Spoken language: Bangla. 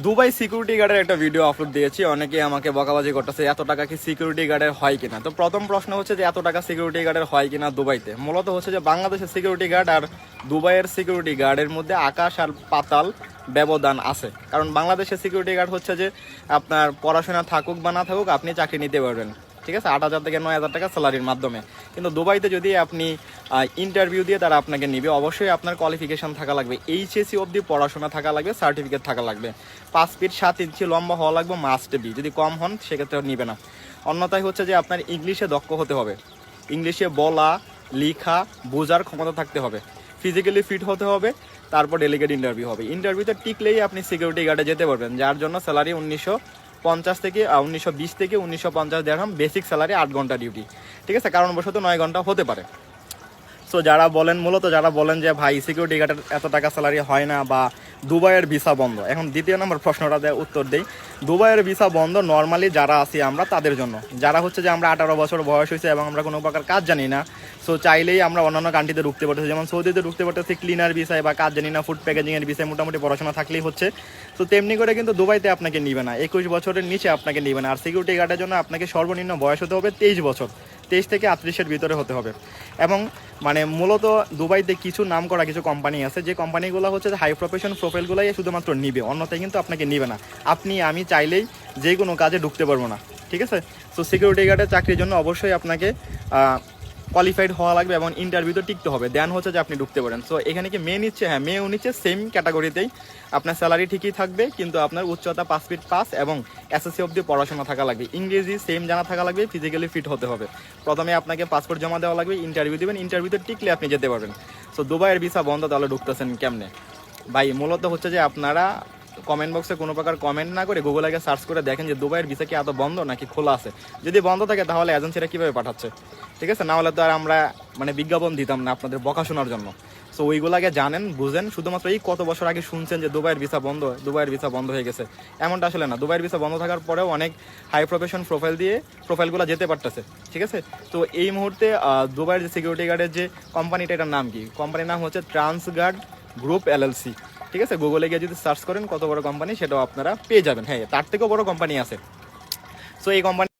দুবাই সিকিউরিটি গার্ডের একটা ভিডিও আপলোড দিয়েছি, অনেকে আমাকে বকাবাজি করতেছে এত টাকা কি সিকিউরিটি গার্ডের হয় কিনা। তো প্রথম প্রশ্ন হচ্ছে যে এত টাকা সিকিউরিটি গার্ডের হয় কিনা দুবাইতে। মূলত হচ্ছে যে বাংলাদেশের সিকিউরিটি গার্ড আর দুবাইয়ের সিকিউরিটি গার্ডের মধ্যে আকাশ আর পাতাল ব্যবধান আছে। কারণ বাংলাদেশের সিকিউরিটি গার্ড হচ্ছে যে আপনার পড়াশোনা থাকুক বা না থাকুক আপনি চাকরি নিতে পারবেন, ঠিক আছে, 8,000 থেকে 9,000 টাকা স্যালারির মাধ্যমে। কিন্তু দুবাইতে যদি আপনি ইন্টারভিউ দিয়ে তারা আপনাকে নিবে, অবশ্যই আপনার কোয়ালিফিকেশন থাকা লাগবে, এইচএসসি অবধি পড়াশোনা থাকা লাগবে, সার্টিফিকেট থাকা লাগবে, 5 ফিট 7 ইঞ্চি লম্বা হওয়া লাগবে মাস্ট বি। যদি কম হন সেক্ষেত্রে নিবে না। অন্যথায় হচ্ছে যে আপনার ইংলিশে দক্ষ হতে হবে, ইংলিশে বলা লেখা বোঝার ক্ষমতা থাকতে হবে, ফিজিক্যালি ফিট হতে হবে, তারপর ডেলিগেট ইন্টারভিউ হবে। ইন্টারভিউতে টিকলেই আপনি সিকিউরিটি গার্ডে যেতে পারবেন, যার জন্য স্যালারি 1920 থেকে 1950 দেড়হাম বেসিক স্যালারি, 8 ঘন্টা ডিউটি, ঠিক আছে, কারণবশত 9 ঘন্টা হতে পারে। সো যারা বলেন মূলত যারা বলেন যে ভাই সিকিউরিটি গার্ডের এত টাকা স্যালারি হয় না বা দুবাইয়ের ভিসা বন্ধ, এখন দ্বিতীয় নম্বর প্রশ্নটা উত্তর দেই। দুবাইয়ের ভিসা বন্ধ নর্মালি যারা আছি আমরা তাদের জন্য, যারা হচ্ছে যে আমরা 18 বছর বয়স হয়েছে এবং আমরা কোনো প্রকার কাজ জানি না, সো চাইলেই আমরা অন্যান্য কান্ট্রিতে ঢুকতে পারতেছি, যেমন সৌদিতে ঢুকতে পারতেছি ক্লিনার ভিসায় বা কাজ জানি না ফুড প্যাকেজিংয়ের ভিসায়, মোটামুটি পড়াশোনা থাকলেই হচ্ছে। তো তেমনি করে কিন্তু দুবাইতে আপনাকে নিবে না, 21 বছরের নিচে আপনাকে নিবে না। আর সিকিউরিটি গার্ডের জন্য আপনাকে সর্বনিম্ন বয়স হতে হবে 23 বছর, 23 থেকে 38-এর ভিতরে হতে হবে। এবং মানে মূলত দুবাইতে কিছু নাম করা কিছু কোম্পানি আছে, যে কোম্পানিগুলো হচ্ছে হাই প্রফেশন প্রোফাইলগুলোই শুধুমাত্র নিবে, অন্যথায় কিন্তু আপনাকে নিবে না। আপনি আমি চাইলেই যে কোনো কাজে ঢুকতে পারবো না, ঠিক আছে। সো সিকিউরিটি গার্ডের চাকরির জন্য অবশ্যই আপনাকে কোয়ালিফাইড হওয়া লাগবে এবং ইন্টারভিউতে টিকতে হবে, দেন হচ্ছে যে আপনি ঢুকতে পারেন। সো এখানে কি মেয়ে নিচ্ছে? হ্যাঁ, মেয়েও নিচ্ছে, সেম ক্যাটাগরিতেই। আপনার স্যালারি ঠিকই থাকবে, কিন্তু আপনার উচ্চতা 5 ফিট 5 এবং এসএসসি অবধি পড়াশোনা থাকা লাগবে, ইংরেজি সেম জানা থাকা লাগবে, ফিজিক্যালি ফিট হতে হবে। প্রথমে আপনাকে পাসপোর্ট জমা দেওয়া লাগবে, ইন্টারভিউ দেবেন, ইন্টারভিউতে টিকলে আপনি যেতে পারবেন। সো দুবাইয়ের ভিসা বন্ধ, তাহলে ঢুকতেছেন কেমনে ভাই? মূলত হচ্ছে যে আপনারা কমেন্ট বক্সে কোনো প্রকার কমেন্ট না করে গুগলে গিয়ে সার্চ করে দেখেন যে দুবাইয়ের ভিসা কি এত বন্ধ নাকি খোলা আছে। যদি বন্ধ থাকে তাহলে এজেন্সিরা কীভাবে পাঠাচ্ছে, ঠিক আছে, না হলে তো আর আমরা মানে বিজ্ঞাপন দিতাম না আপনাদের বকা শোনার জন্য। সো ওইগুলাকে জানেন বুঝেন, শুধুমাত্র এই কত বছর আগে শুনছেন যে দুবাইয়ের ভিসা বন্ধ, দুবাইয়ের ভিসা বন্ধ হয়ে গেছে, এমনটা আসলে না। দুবাইয়ের ভিসা বন্ধ থাকার পরেও অনেক হাই প্রফেশন প্রোফাইল দিয়ে প্রোফাইলগুলো যেতে পারতেছে, ঠিক আছে। তো এই মুহূর্তে দুবাইয়ের যে সিকিউরিটি গার্ডের যে কোম্পানিটা, এটার নাম কি? কোম্পানির নাম হচ্ছে ট্রান্সগার্ড গ্রুপ এলএলসি, ঠিক আছে। গুগলে গিয়ে যদি সার্চ করেন কত বড় কোম্পানি সেটাও আপনারা পেয়ে যাবেন। হ্যাঁ, তার থেকেও বড় কোম্পানি আছে। সো এই কোম্পানি